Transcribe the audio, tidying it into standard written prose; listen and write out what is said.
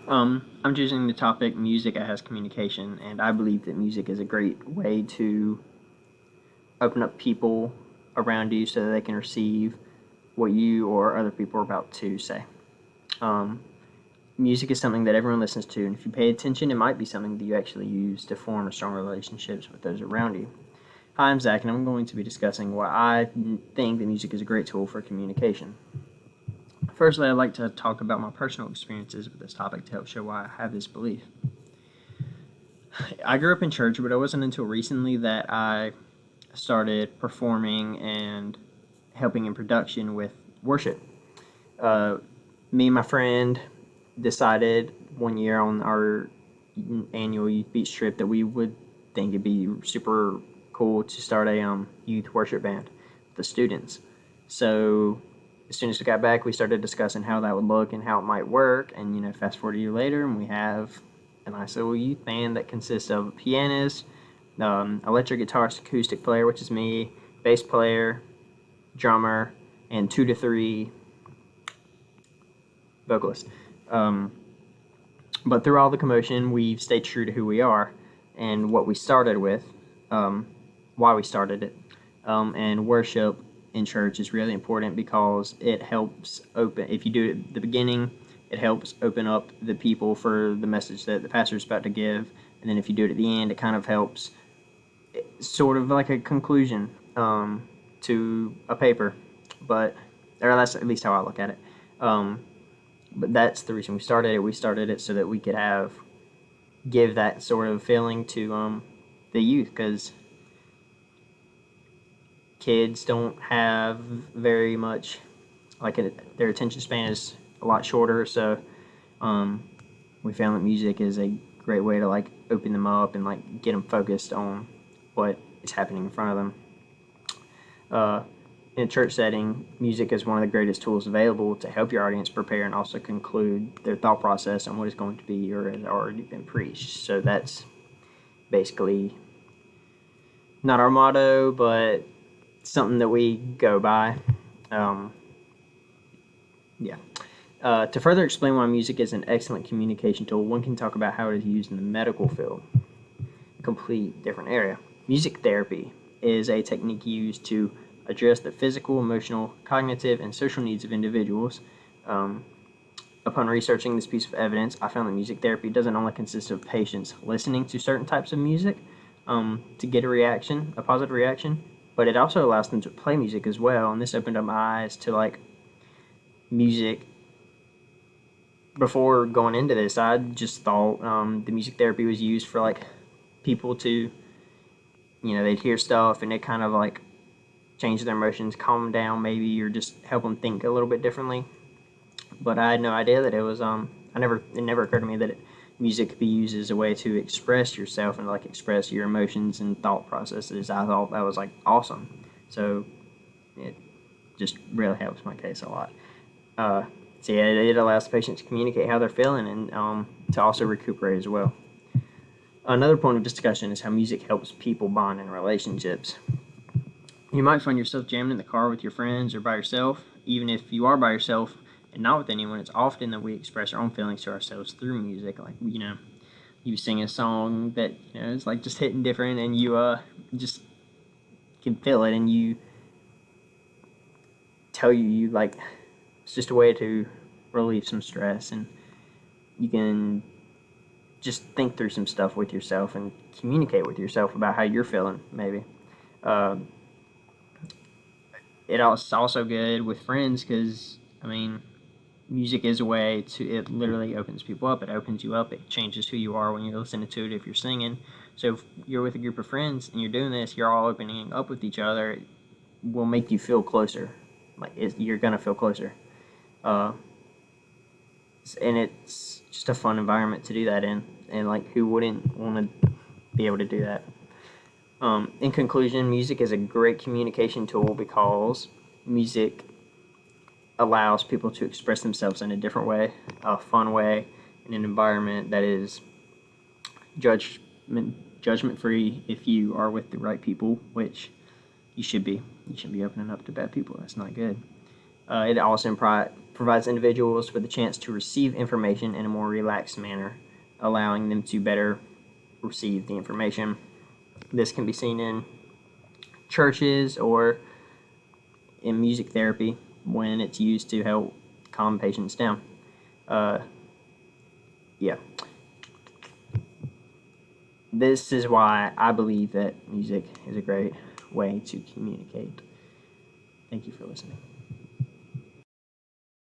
I'm choosing the topic music as communication, and I believe that music is a great way to open up people around you so that they can receive what you or other people are about to say. Um, Music is something that everyone listens to, and if you pay attention, it might be something that you actually use to form strong relationships with those around you. Hi, I'm Zach, and I'm going to be discussing why I think that music is a great tool for communication. Firstly, I'd like to talk about my personal experiences with this topic to help show why I have this belief. I grew up in church, but it wasn't until recently that I started performing and helping in production with worship. Uh, Me and my friend decided one year on our annual youth beach trip that we would think it'd be super cool to start a youth worship band with the students. So as soon as we got back, we started discussing how that would look and how it might work. And fast forward a year later, and we have a nice little youth band that consists of a pianist, electric guitarist, acoustic player, which is me, bass player, drummer, and 2 to 3 vocalists. Um, but through all the commotion, we've stayed true to who we are and what we started with, why we started it. And worship in church is really important because it helps open, if you do it at the beginning, it helps open up the people for the message that the pastor is about to give. And then if you do it at the end, it kind of helps, sort of like a conclusion to a paper. Or that's at least how I look at it. But that's the reason we started it. We started it so that we could give that sort of feeling to the youth, because kids don't have very much, their attention span is a lot shorter. So we found that music is a great way to open them up and get them focused on what is happening in front of them. In a church setting, music is one of the greatest tools available to help your audience prepare and also conclude their thought process on what is going to be or has already been preached. So that's basically not our motto, but something that we go by. To further explain why music is an excellent communication tool, one can talk about how it is used in the medical field, a complete different area. Music therapy is a technique used to address the physical, emotional, cognitive, and social needs of individuals. Upon researching this piece of evidence, I found that music therapy doesn't only consist of patients listening to certain types of music to get a positive reaction, but it also allows them to play music as well. And this opened up my eyes to music. Before going into this, I just thought the music therapy was used for people to, they'd hear stuff and it kind of change their emotions, calm them down maybe, or just help them think a little bit differently. But I had no idea that it was it never occurred to me that music could be used as a way to express yourself and express your emotions and thought processes. I thought that was awesome. So it just really helps my case a lot. So yeah, it allows the patient to communicate how they're feeling and to also recuperate as well. Another point of discussion is how music helps people bond in relationships. You might find yourself jamming in the car with your friends or by yourself. Even if you are by yourself and not with anyone, it's often that we express our own feelings to ourselves through music. You sing a song that is just hitting different, and you just can feel it, and you tell it's just a way to relieve some stress, and you can just think through some stuff with yourself and communicate with yourself about how you're feeling, maybe. It's also good with friends because, music is a way it literally opens people up. It opens you up. It changes who you are when you're listening to it if you're singing. So if you're with a group of friends and you're doing this, you're all opening up with each other. It will make you feel closer. You're going to feel closer. And it's just a fun environment to do that in. And who wouldn't want to be able to do that? In conclusion, music is a great communication tool because music allows people to express themselves in a different way, a fun way, in an environment that is judgment-free if you are with the right people, which you should be. You shouldn't be opening up to bad people. That's not good. It also provides individuals with a chance to receive information in a more relaxed manner, allowing them to better receive the information. This can be seen in churches or in music therapy when it's used to help calm patients down. Yeah. This is why I believe that music is a great way to communicate. Thank you for listening.